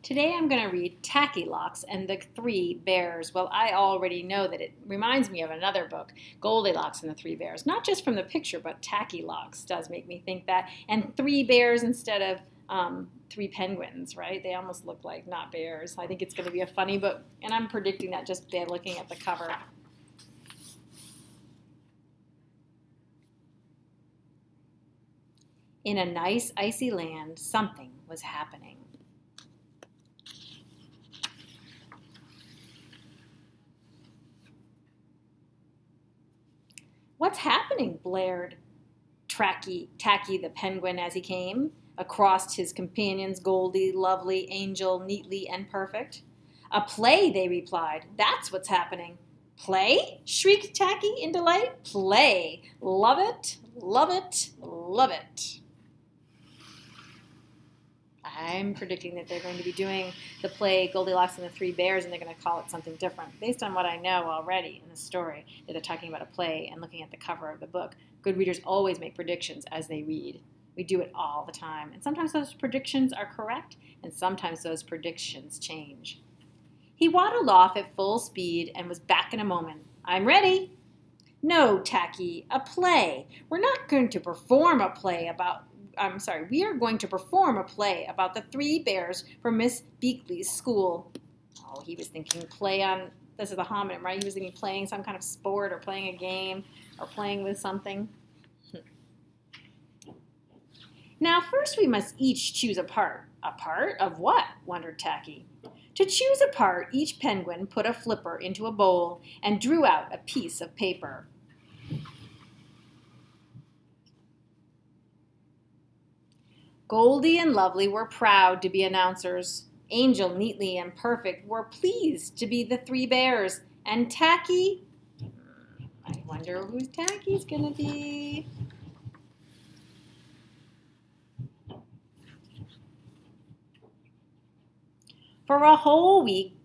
Today I'm going to read Tacky and the Three Bears. Well, I already know that it reminds me of another book, Goldilocks and the Three Bears. Not just from the picture, but Tacky does make me think that. And three bears instead of three penguins, right? They almost look like not bears. I think it's going to be a funny book, and I'm predicting that just by looking at the cover. In a nice icy land, something was happening. "What's happening?" blared Tacky the penguin as he came across his companions, Goldie, Lovely, Angel, Neatly, and Perfect. "A play," they replied. "That's what's happening." "Play?" shrieked Tacky in delight. "Play! Love it, love it, love it." I'm predicting that they're going to be doing the play Goldilocks and the Three Bears, and they're going to call it something different. Based on what I know already in the story, that they're talking about a play and looking at the cover of the book. Good readers always make predictions as they read. We do it all the time. And sometimes those predictions are correct, and sometimes those predictions change. He waddled off at full speed and was back in a moment. "I'm ready." "No, Tacky, a play. We are going to perform a play about the three bears from Miss Beakley's school." Oh, he was thinking play on, this is the homonym, right? He was thinking playing some kind of sport or playing a game or playing with something. "Now, first we must each choose a part." "A part of what?" wondered Tacky. To choose a part, each penguin put a flipper into a bowl and drew out a piece of paper. Goldie and Lovely were proud to be announcers. Angel, Neatly, and Perfect were pleased to be the three bears. And Tacky, I wonder who Tacky's gonna be. For a whole week,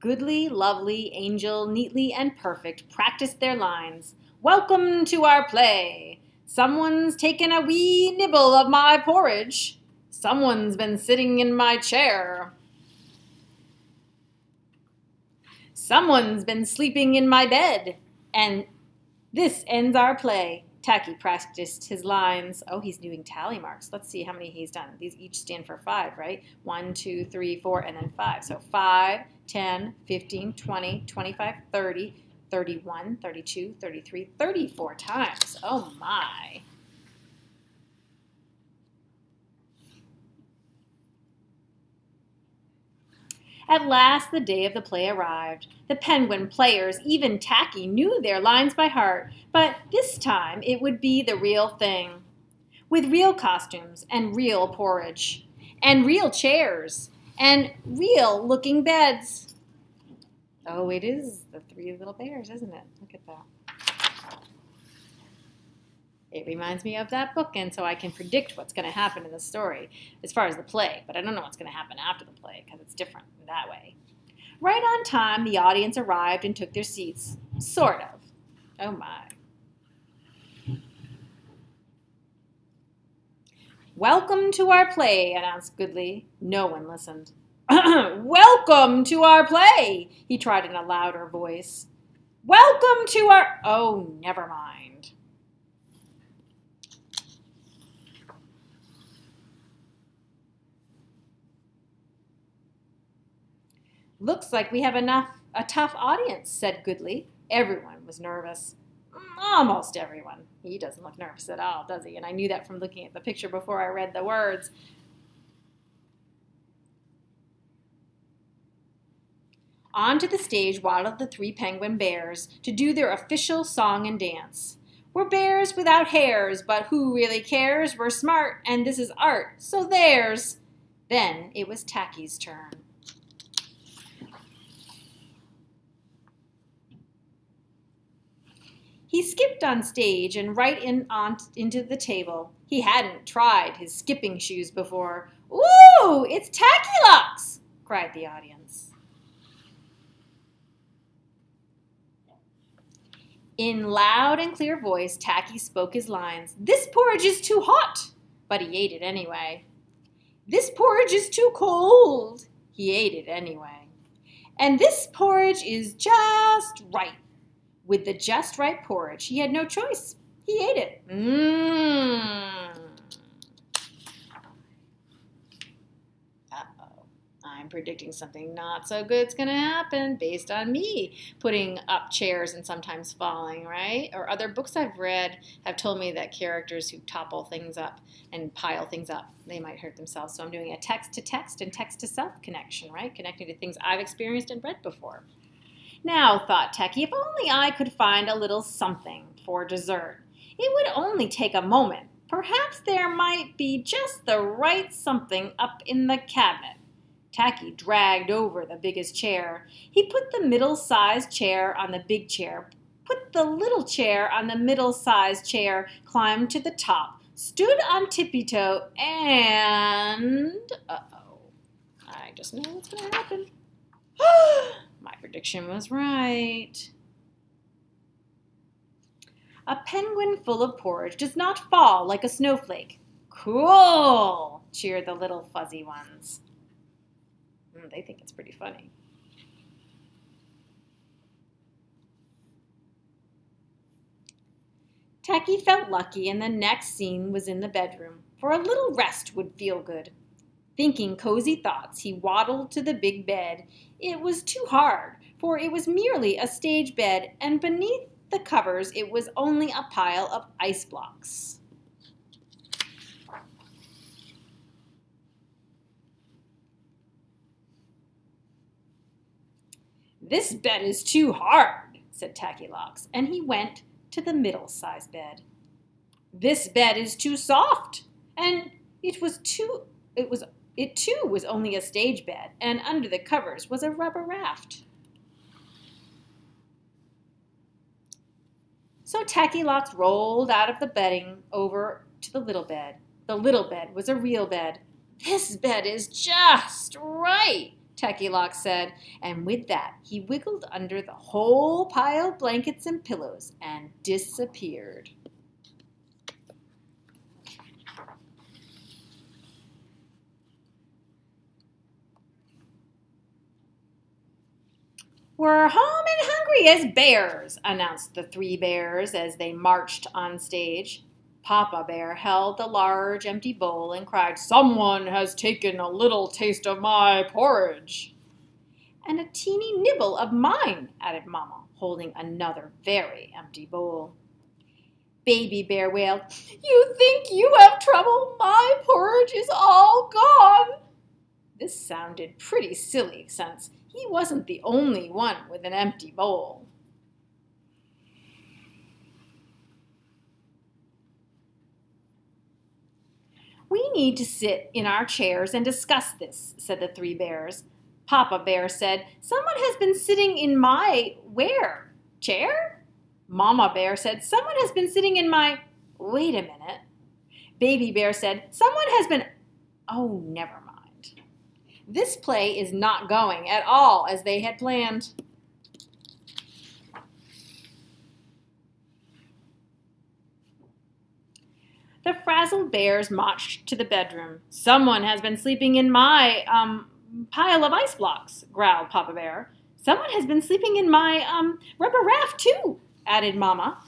Goodly, Lovely, Angel, Neatly, and Perfect practiced their lines. "Welcome to our play. Someone's taken a wee nibble of my porridge. Someone's been sitting in my chair. Someone's been sleeping in my bed. And this ends our play." Tacky practiced his lines. Oh, he's doing tally marks. Let's see how many he's done. These each stand for 5, right? 1, 2, 3, 4, and then 5. So 5, 10, 15, 20, 25, 30, 31, 32, 33, 34 times. Oh my. At last the day of the play arrived. The penguin players, even Tacky, knew their lines by heart, but this time it would be the real thing. With real costumes and real porridge, and real chairs, and real looking beds. Oh, it is the Three Little Bears, isn't it? Look at that. It reminds me of that book, and so I can predict what's going to happen in the story as far as the play, but I don't know what's going to happen after the play because it's different in that way. Right on time, the audience arrived and took their seats. Sort of. Oh, my. "Welcome to our play," announced Goodly. No one listened. "Welcome to our play," he tried in a louder voice. "Welcome to our—" Oh, never mind. "Looks like we have a tough audience," said Goodly. Everyone was nervous. Almost everyone. He doesn't look nervous at all, does he? And I knew that from looking at the picture before I read the words. Onto the stage waddled the three penguin bears to do their official song and dance. "We're bears without hairs, but who really cares? We're smart, and this is art, so there's." Then it was Tacky's turn. He skipped on stage and right into the table. He hadn't tried his skipping shoes before. "Ooh, it's Tacky!" cried the audience. In loud and clear voice, Tacky spoke his lines. "This porridge is too hot," but he ate it anyway. "This porridge is too cold." He ate it anyway. And this porridge is just right. With the just right porridge, he had no choice. He ate it. Uh-oh. I'm predicting something not so good's going to happen based on me putting up chairs and sometimes falling, right? Or other books I've read have told me that characters who topple things up and pile things up, they might hurt themselves. So I'm doing a text-to-text and text-to-self connection, right? Connecting to things I've experienced and read before. Now, thought Tacky, if only I could find a little something for dessert. It would only take a moment. Perhaps there might be just the right something up in the cabinet. Tacky dragged over the biggest chair. He put the middle-sized chair on the big chair, put the little chair on the middle-sized chair, climbed to the top, stood on tippy-toe, and... uh-oh. I just know what's going to happen. My prediction was right. A penguin full of porridge does not fall like a snowflake. Cool, cheered the little fuzzy ones. They think it's pretty funny. Tacky felt lucky, and the next scene was in the bedroom, for a little rest would feel good. Thinking cozy thoughts, he waddled to the big bed. It was too hard, for it was merely a stage bed, and beneath the covers it was only a pile of ice blocks. This bed is too hard, said Tackylocks, and he went to the middle-sized bed. This bed is too soft, and it too was only a stage bed, and under the covers was a rubber raft. So Tackylocks rolled out of the bedding over to the little bed. The little bed was a real bed. This bed is just right, Tackylocks said, and with that he wiggled under the whole pile of blankets and pillows and disappeared. We're home and hungry as bears, announced the three bears as they marched on stage. Papa Bear held the large empty bowl and cried, "Someone has taken a little taste of my porridge." "And a teeny nibble of mine," added Mama, holding another very empty bowl. Baby Bear wailed, "You think you have trouble? My porridge is all gone." This sounded pretty silly, since he wasn't the only one with an empty bowl. "We need to sit in our chairs and discuss this," said the three bears. Papa Bear said, "Someone has been sitting in my..." "Where? Chair?" Mama Bear said, "Someone has been sitting in my..." "Wait a minute." Baby Bear said, "Someone has been..." "Oh, never mind." This play is not going at all as they had planned. The frazzled bears marched to the bedroom. "Someone has been sleeping in my, pile of ice blocks," growled Papa Bear. "Someone has been sleeping in my, rubber raft, too," added Mama.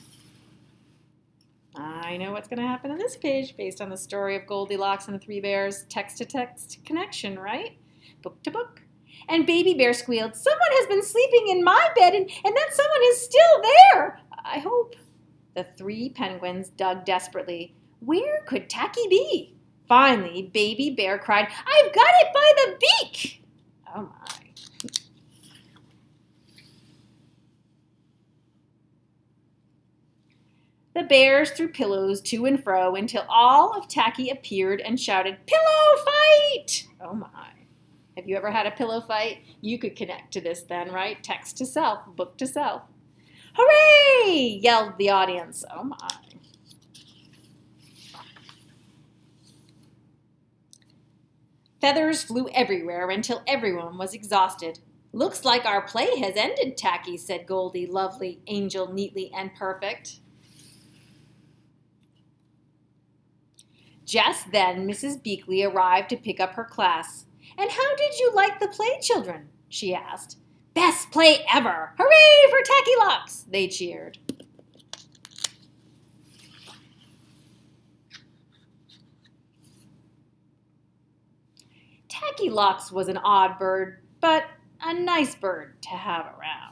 I know what's going to happen on this page based on the story of Goldilocks and the Three Bears. Text-to-text connection, right? Book to book. And Baby Bear squealed, "Someone has been sleeping in my bed, and that someone is still there, I hope." The three penguins dug desperately. Where could Tacky be? Finally, Baby Bear cried, "I've got it by the beak!" Oh my. The bears threw pillows to and fro until all of Tacky appeared and shouted, "Pillow fight!" Oh my. Have you ever had a pillow fight? You could connect to this then, right? Text to self, book to self. "Hooray!" yelled the audience. Oh my. Feathers flew everywhere until everyone was exhausted. "Looks like our play has ended, Tacky," said Goldie, lovely, angel, neatly, and perfect. Just then, Mrs. Beakley arrived to pick up her class. "And how did you like the play, children?" she asked. "Best play ever! Hooray for Tacky Locks!" they cheered. Tacky Locks was an odd bird, but a nice bird to have around.